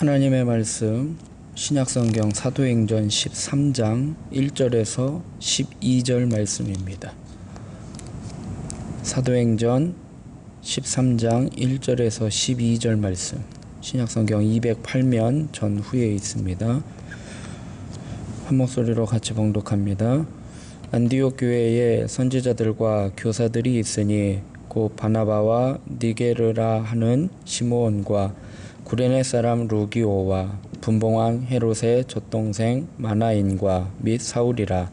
하나님의 말씀 신약성경 사도행전 13장 1절에서 12절 말씀입니다. 사도행전 13장 1절에서 12절 말씀, 신약성경 208면 전후에 있습니다. 한 목소리로 같이 봉독합니다. 안디옥 교회에 선지자들과 교사들이 있으니 곧 바나바와 니게르라 하는 시므온과 구레네 사람 루기오와 분봉왕 헤롯의 젖동생 마나인과 및 사울이라.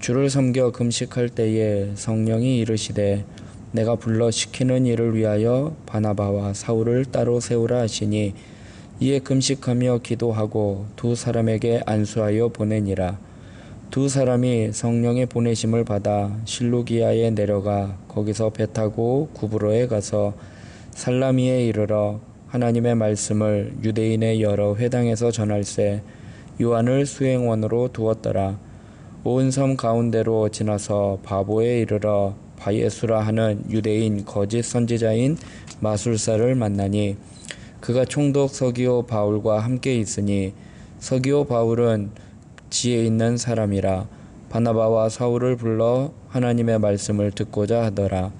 주를 섬겨 금식할 때에 성령이 이르시되 내가 불러 시키는 일을 위하여 바나바와 사울을 따로 세우라 하시니 이에 금식하며 기도하고 두 사람에게 안수하여 보내니라. 두 사람이 성령의 보내심을 받아 실루기아에 내려가 거기서 배 타고 구브로에 가서 살라미에 이르러 하나님의 말씀을 유대인의 여러 회당에서 전할세 요한을 수행원으로 두었더라. 온 섬 가운데로 지나서 바보에 이르러 바예수라 하는 유대인 거짓 선지자인 마술사를 만나니 그가 총독 서기오 바울과 함께 있으니 서기오 바울은 지혜 있는 사람이라. 바나바와 사울을 불러 하나님의 말씀을 듣고자 하더라.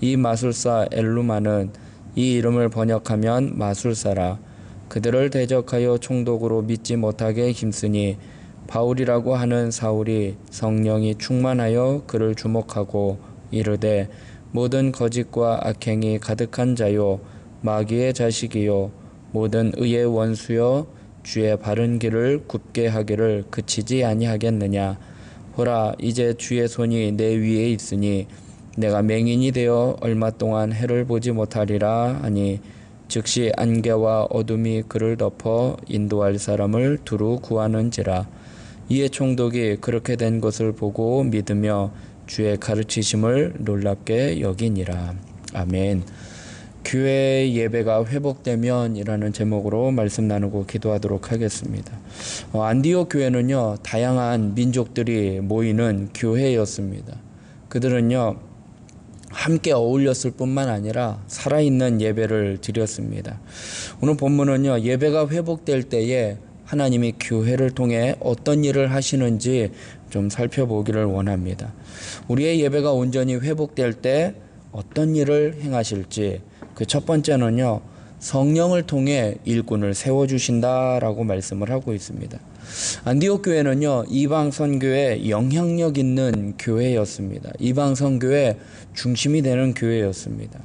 이 마술사 엘루마는 이 이름을 번역하면 마술사라. 그들을 대적하여 총독으로 믿지 못하게 힘쓰니 바울이라고 하는 사울이 성령이 충만하여 그를 주목하고 이르되 모든 거짓과 악행이 가득한 자요 마귀의 자식이요 모든 의의 원수요 주의 바른 길을 굽게 하기를 그치지 아니하겠느냐. 보라, 이제 주의 손이 내 위에 있으니 내가 맹인이 되어 얼마 동안 해를 보지 못하리라 하니 즉시 안개와 어둠이 그를 덮어 인도할 사람을 두루 구하는지라. 이에 총독이 그렇게 된 것을 보고 믿으며 주의 가르치심을 놀랍게 여기니라. 아멘. 교회 예배가 회복되면 이라는 제목으로 말씀 나누고 기도하도록 하겠습니다. 안디옥 교회는요, 다양한 민족들이 모이는 교회였습니다. 그들은요, 함께 어울렸을 뿐만 아니라 살아있는 예배를 드렸습니다. 오늘 본문은요, 예배가 회복될 때에 하나님이 교회를 통해 어떤 일을 하시는지 좀 살펴보기를 원합니다. 우리의 예배가 온전히 회복될 때 어떤 일을 행하실지, 그 첫 번째는요, 성령을 통해 일꾼을 세워주신다라고 말씀을 하고 있습니다. 안디옥 교회는요, 이방 선교에 영향력 있는 교회였습니다. 이방 선교의 중심이 되는 교회였습니다.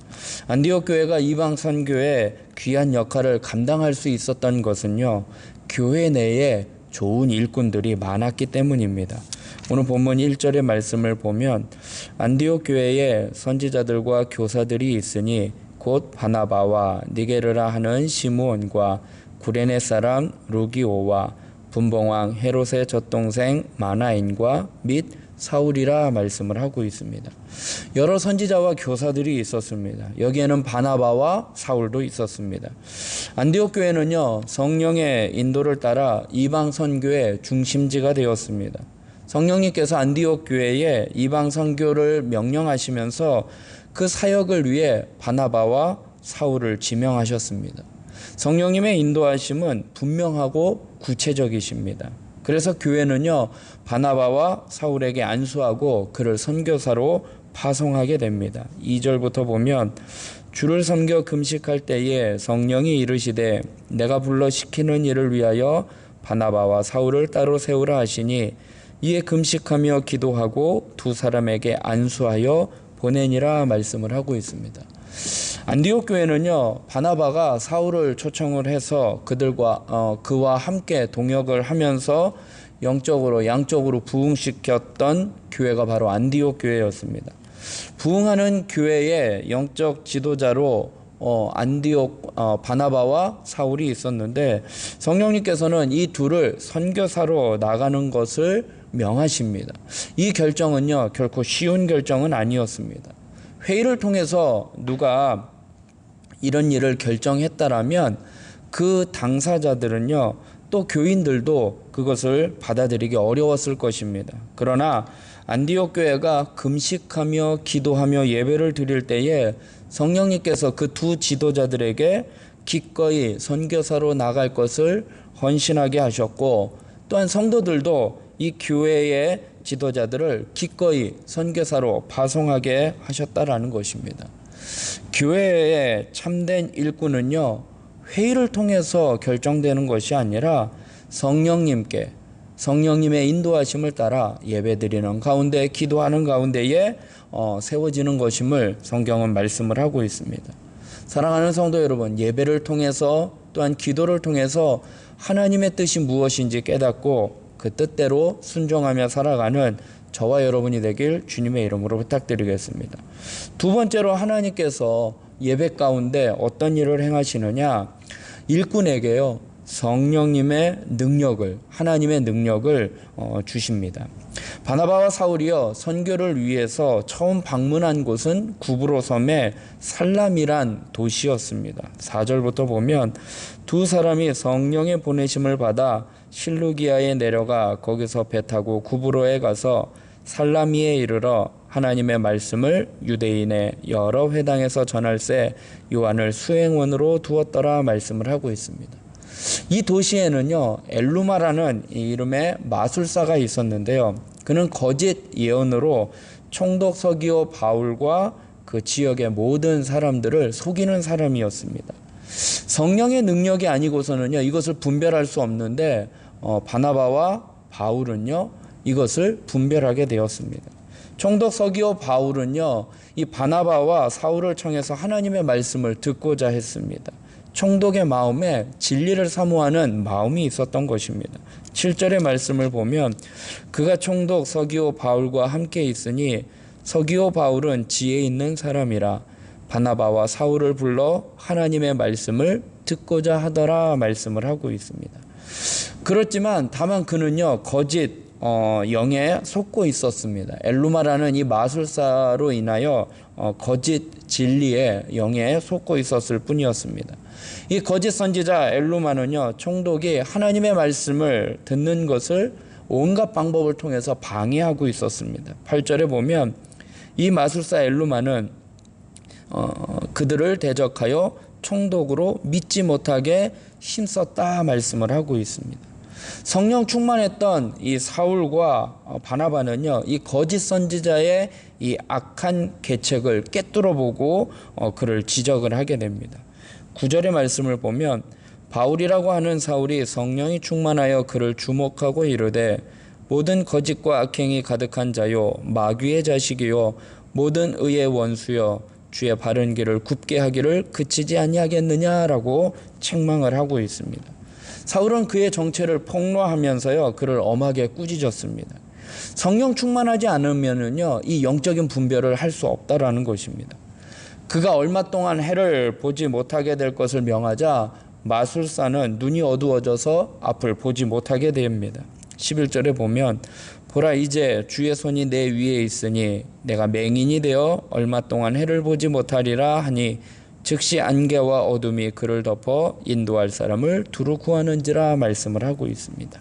안디옥 교회가 이방 선교에 귀한 역할을 감당할 수 있었던 것은요, 교회 내에 좋은 일꾼들이 많았기 때문입니다. 오늘 본문 1절의 말씀을 보면 안디옥 교회에 선지자들과 교사들이 있으니 곧 바나바와 니게르라 하는 시므온과 구레네 사람 루기오와 분봉왕 헤롯의 젖동생 마나인과 및 사울이라 말씀을 하고 있습니다. 여러 선지자와 교사들이 있었습니다. 여기에는 바나바와 사울도 있었습니다. 안디옥 교회는요, 성령의 인도를 따라 이방 선교의 중심지가 되었습니다. 성령님께서 안디옥 교회에 이방 선교를 명령하시면서 그 사역을 위해 바나바와 사울을 지명하셨습니다. 성령님의 인도하심은 분명하고 구체적이십니다. 그래서 교회는요, 바나바와 사울에게 안수하고 그를 선교사로 파송하게 됩니다. 2절부터 보면 주를 섬겨 금식할 때에 성령이 이르시되 내가 불러 시키는 일을 위하여 바나바와 사울을 따로 세우라 하시니 이에 금식하며 기도하고 두 사람에게 안수하여 보내니라 말씀을 하고 있습니다. 안디옥 교회는요, 바나바가 사울을 초청을 해서 그와 함께 동역을 하면서 영적으로 양적으로 부흥시켰던 교회가 바로 안디옥 교회였습니다. 부흥하는 교회의 영적 지도자로 바나바와 사울이 있었는데 성령님께서는 이 둘을 선교사로 나가는 것을 명하십니다. 이 결정은요, 결코 쉬운 결정은 아니었습니다. 회의를 통해서 누가 이런 일을 결정했다라면 그 당사자들은요, 또 교인들도 그것을 받아들이기 어려웠을 것입니다. 그러나 안디옥 교회가 금식하며 기도하며 예배를 드릴 때에 성령님께서 그 두 지도자들에게 기꺼이 선교사로 나갈 것을 헌신하게 하셨고, 또한 성도들도 이 교회의 지도자들을 기꺼이 선교사로 파송하게 하셨다라는 것입니다. 교회의 참된 일꾼은요, 회의를 통해서 결정되는 것이 아니라 성령님의 인도하심을 따라 예배드리는 가운데, 기도하는 가운데에 세워지는 것임을 성경은 말씀을 하고 있습니다. 사랑하는 성도 여러분, 예배를 통해서 또한 기도를 통해서 하나님의 뜻이 무엇인지 깨닫고 그 뜻대로 순종하며 살아가는 저와 여러분이 되길 주님의 이름으로 부탁드리겠습니다. 두 번째로, 하나님께서 예배 가운데 어떤 일을 행하시느냐, 일꾼에게요 성령님의 능력을, 하나님의 능력을 주십니다. 바나바와 사울이요 선교를 위해서 처음 방문한 곳은 구브로 섬의 살람이란 도시였습니다. 4절부터 보면 두 사람이 성령의 보내심을 받아 실루기아에 내려가 거기서 배 타고 구브로에 가서 살라미에 이르러 하나님의 말씀을 유대인의 여러 회당에서 전할새 요한을 수행원으로 두었더라 말씀을 하고 있습니다. 이 도시에는요 엘루마라는 이름의 마술사가 있었는데요, 그는 거짓 예언으로 총독 서기오 바울과 그 지역의 모든 사람들을 속이는 사람이었습니다. 성령의 능력이 아니고서는요 이것을 분별할 수 없는데 바나바와 바울은요 이것을 분별하게 되었습니다. 총독 서기오 바울은요 이 바나바와 사울을 청해서 하나님의 말씀을 듣고자 했습니다. 총독의 마음에 진리를 사모하는 마음이 있었던 것입니다. 7절의 말씀을 보면 그가 총독 서기오 바울과 함께 있으니 서기오 바울은 지혜 있는 사람이라 바나바와 사울을 불러 하나님의 말씀을 듣고자 하더라 말씀을 하고 있습니다. 그렇지만 다만 그는요 거짓 영에 속고 있었습니다. 엘루마라는 이 마술사로 인하여 거짓 진리의 영에 속고 있었을 뿐이었습니다. 이 거짓 선지자 엘루마는요 총독이 하나님의 말씀을 듣는 것을 온갖 방법을 통해서 방해하고 있었습니다. 8절에 보면 이 마술사 엘루마는 그들을 대적하여 총독으로 믿지 못하게 힘썼다 말씀을 하고 있습니다. 성령 충만했던 이 사울과 바나바는요 이 거짓 선지자의 이 악한 계책을 꿰뚫어 보고 그를 지적을 하게 됩니다. 9절의 말씀을 보면 바울이라고 하는 사울이 성령이 충만하여 그를 주목하고 이르되 모든 거짓과 악행이 가득한 자요 마귀의 자식이요 모든 의의 원수여 주의 바른 길을 굽게 하기를 그치지 아니하겠느냐라고 책망을 하고 있습니다. 사울은 그의 정체를 폭로하면서요 그를 엄하게 꾸짖었습니다. 성령 충만하지 않으면은요 이 영적인 분별을 할 수 없다라는 것입니다. 그가 얼마 동안 해를 보지 못하게 될 것을 명하자 마술사는 눈이 어두워져서 앞을 보지 못하게 됩니다. 11절에 보면 보라 이제 주의 손이 내 위에 있으니 내가 맹인이 되어 얼마 동안 해를 보지 못하리라 하니 즉시 안개와 어둠이 그를 덮어 인도할 사람을 두루 구하는지라 말씀을 하고 있습니다.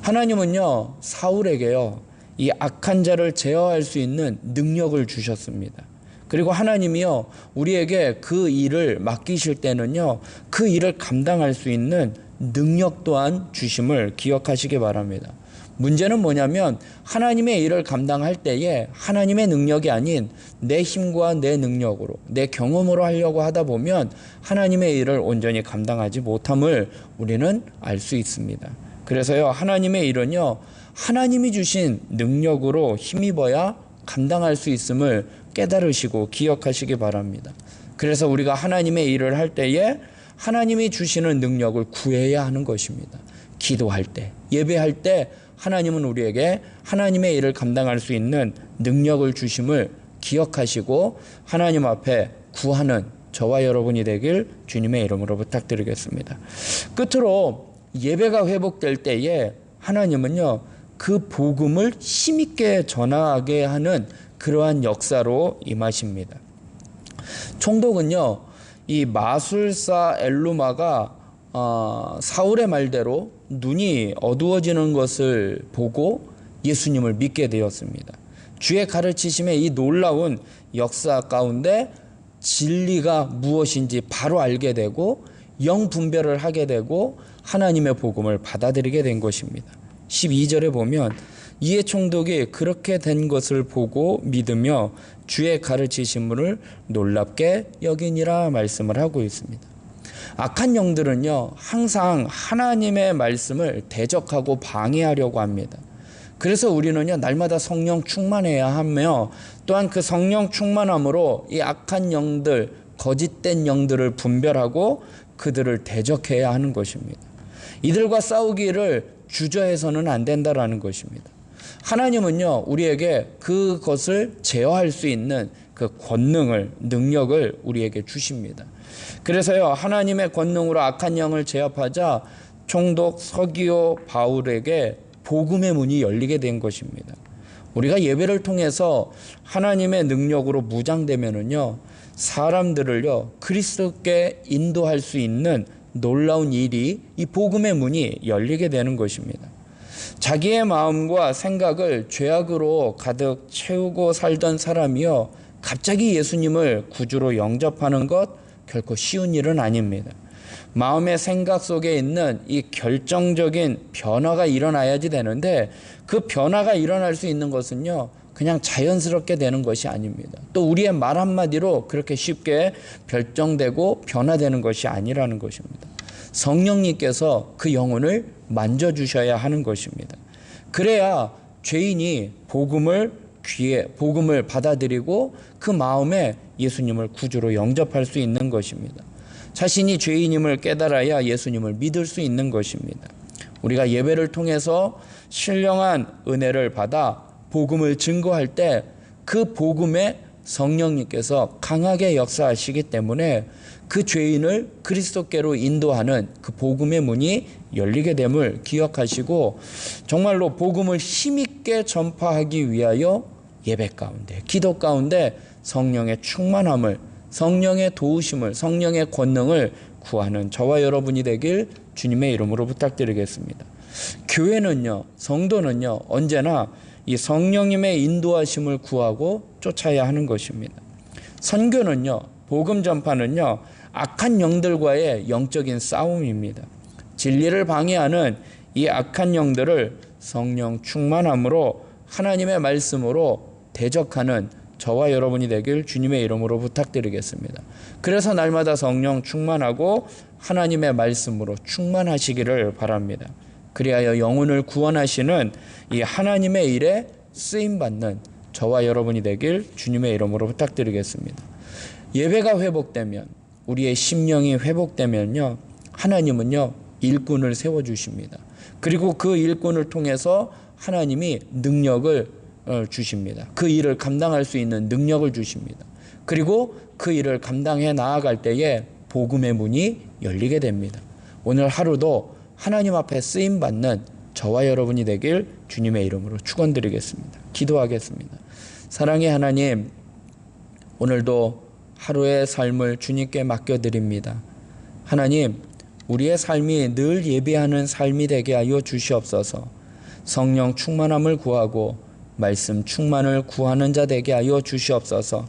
하나님은요 사울에게요 이 악한 자를 제어할 수 있는 능력을 주셨습니다. 그리고 하나님이요 우리에게 그 일을 맡기실 때는요 그 일을 감당할 수 있는 능력 또한 주심을 기억하시기 바랍니다. 문제는 뭐냐면 하나님의 일을 감당할 때에 하나님의 능력이 아닌 내 힘과 내 능력으로 내 경험으로 하려고 하다 보면 하나님의 일을 온전히 감당하지 못함을 우리는 알 수 있습니다. 그래서요 하나님의 일은요 하나님이 주신 능력으로 힘입어야 감당할 수 있음을 깨달으시고 기억하시기 바랍니다. 그래서 우리가 하나님의 일을 할 때에 하나님이 주시는 능력을 구해야 하는 것입니다. 기도할 때, 예배할 때 하나님은 우리에게 하나님의 일을 감당할 수 있는 능력을 주심을 기억하시고 하나님 앞에 구하는 저와 여러분이 되길 주님의 이름으로 부탁드리겠습니다. 끝으로 예배가 회복될 때에 하나님은요 그 복음을 힘있게 전하게 하는 그러한 역사로 임하십니다. 총독은요 이 마술사 엘루마가 사울의 말대로 눈이 어두워지는 것을 보고 예수님을 믿게 되었습니다. 주의 가르치심의 이 놀라운 역사 가운데 진리가 무엇인지 바로 알게 되고 영 분별을 하게 되고 하나님의 복음을 받아들이게 된 것입니다. 12절에 보면 이에 총독이 그렇게 된 것을 보고 믿으며 주의 가르치심을 놀랍게 여기니라 말씀을 하고 있습니다. 악한 영들은요, 항상 하나님의 말씀을 대적하고 방해하려고 합니다. 그래서 우리는요, 날마다 성령 충만해야 하며 또한 그 성령 충만함으로 이 악한 영들, 거짓된 영들을 분별하고 그들을 대적해야 하는 것입니다. 이들과 싸우기를 주저해서는 안 된다라는 것입니다. 하나님은요, 우리에게 그것을 제어할 수 있는 그 권능을, 능력을 우리에게 주십니다. 그래서요, 하나님의 권능으로 악한 영을 제압하자 총독 서기오 바울에게 복음의 문이 열리게 된 것입니다. 우리가 예배를 통해서 하나님의 능력으로 무장되면은요, 사람들을요, 그리스도께 인도할 수 있는 놀라운 일이 이 복음의 문이 열리게 되는 것입니다. 자기의 마음과 생각을 죄악으로 가득 채우고 살던 사람이요, 갑자기 예수님을 구주로 영접하는 것 결코 쉬운 일은 아닙니다. 마음의 생각 속에 있는 이 결정적인 변화가 일어나야지 되는데 그 변화가 일어날 수 있는 것은요, 그냥 자연스럽게 되는 것이 아닙니다. 또 우리의 말 한마디로 그렇게 쉽게 결정되고 변화되는 것이 아니라는 것입니다. 성령님께서 그 영혼을 만져주셔야 하는 것입니다. 그래야 죄인이 복음을 받아들이고 그 마음에 예수님을 구주로 영접할 수 있는 것입니다. 자신이 죄인임을 깨달아야 예수님을 믿을 수 있는 것입니다. 우리가 예배를 통해서 신령한 은혜를 받아 복음을 증거할 때 그 복음에 성령님께서 강하게 역사하시기 때문에 그 죄인을 그리스도께로 인도하는 그 복음의 문이 열리게 됨을 기억하시고 정말로 복음을 힘있게 전파하기 위하여 예배 가운데, 기도 가운데 성령의 충만함을, 성령의 도우심을, 성령의 권능을 구하는 저와 여러분이 되길 주님의 이름으로 부탁드리겠습니다. 교회는요, 성도는요, 언제나 이 성령님의 인도하심을 구하고 쫓아야 하는 것입니다. 선교는요, 복음 전파는요, 악한 영들과의 영적인 싸움입니다. 진리를 방해하는 이 악한 영들을 성령 충만함으로 하나님의 말씀으로 대적하는 저와 여러분이 되길 주님의 이름으로 부탁드리겠습니다. 그래서 날마다 성령 충만하고 하나님의 말씀으로 충만하시기를 바랍니다. 그리하여 영혼을 구원하시는 이 하나님의 일에 쓰임받는 저와 여러분이 되길 주님의 이름으로 부탁드리겠습니다. 예배가 회복되면, 우리의 심령이 회복되면요, 하나님은요, 일꾼을 세워주십니다. 그리고 그 일꾼을 통해서 하나님이 능력을 주십니다. 그 일을 감당할 수 있는 능력을 주십니다. 그리고 그 일을 감당해 나아갈 때에 복음의 문이 열리게 됩니다. 오늘 하루도 하나님 앞에 쓰임받는 저와 여러분이 되길 주님의 이름으로 축원드리겠습니다. 기도하겠습니다. 사랑의 하나님, 오늘도 하루의 삶을 주님께 맡겨드립니다. 하나님, 우리의 삶이 늘 예배하는 삶이 되게 하여 주시옵소서. 성령 충만함을 구하고 말씀 충만을 구하는 자 되게 하여 주시옵소서.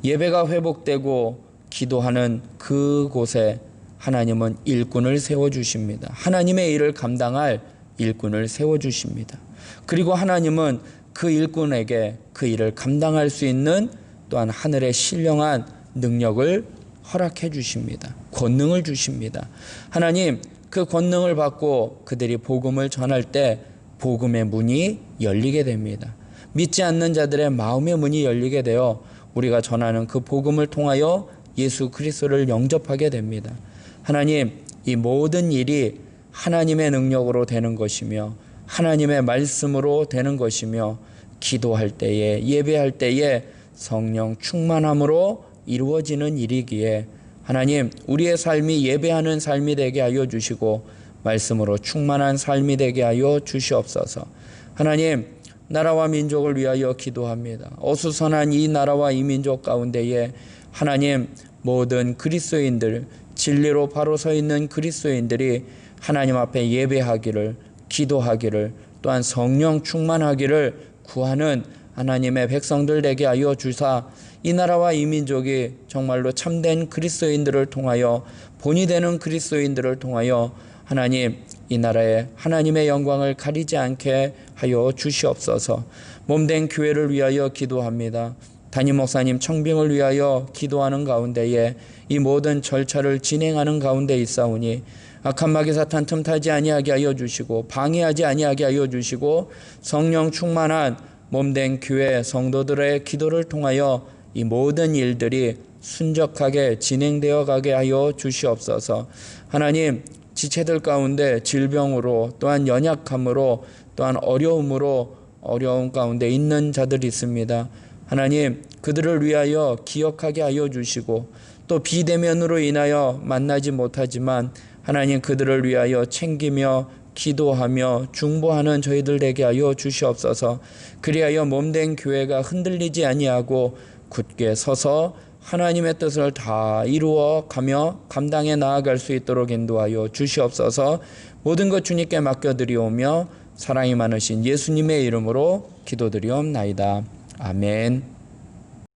예배가 회복되고 기도하는 그곳에 하나님은 일꾼을 세워주십니다. 하나님의 일을 감당할 일꾼을 세워주십니다. 그리고 하나님은 그 일꾼에게 그 일을 감당할 수 있는 또한 하늘의 신령한 능력을 허락해 주십니다. 권능을 주십니다. 하나님, 그 권능을 받고 그들이 복음을 전할 때 복음의 문이 열리게 됩니다. 믿지 않는 자들의 마음의 문이 열리게 되어 우리가 전하는 그 복음을 통하여 예수 그리스도를 영접하게 됩니다. 하나님, 이 모든 일이 하나님의 능력으로 되는 것이며 하나님의 말씀으로 되는 것이며 기도할 때에, 예배할 때에 성령 충만함으로 이루어지는 일이기에 하나님, 우리의 삶이 예배하는 삶이 되게 하여 주시고 말씀으로 충만한 삶이 되게 하여 주시옵소서. 하나님, 나라와 민족을 위하여 기도합니다. 어수선한 이 나라와 이 민족 가운데에 하나님, 모든 그리스도인들, 진리로 바로 서 있는 그리스도인들이 하나님 앞에 예배하기를, 기도하기를, 또한 성령 충만하기를 구하는 하나님의 백성들 되게 하여 주사 이 나라와 이 민족이 정말로 참된 그리스도인들을 통하여 본이 되는 그리스도인들을 통하여 하나님 이 나라에 하나님의 영광을 가리지 않게 하여 주시옵소서. 몸된 교회를 위하여 기도합니다. 담임 목사님 청빙을 위하여 기도하는 가운데에 이 모든 절차를 진행하는 가운데 있사오니 악한 마귀 사탄 틈타지 아니하게 하여 주시고 방해하지 아니하게 하여 주시고 성령 충만한 몸된 교회 성도들의 기도를 통하여 이 모든 일들이 순적하게 진행되어 가게 하여 주시옵소서. 하나님 지체들 가운데 질병으로 또한 연약함으로 또한 어려움으로 어려움 가운데 있는 자들이 있습니다. 하나님 그들을 위하여 기억하게 하여 주시고 또 비대면으로 인하여 만나지 못하지만 하나님 그들을 위하여 챙기며 기도하며 중보하는 저희들 되게 하여 주시옵소서. 그리하여 몸된 교회가 흔들리지 아니하고 굳게 서서 하나님의 뜻을 다 이루어 가며 감당해 나아갈 수 있도록 인도하여 주시옵소서. 모든 것 주님께 맡겨드리오며 사랑이 많으신 예수님의 이름으로 기도드리옵나이다. 아멘.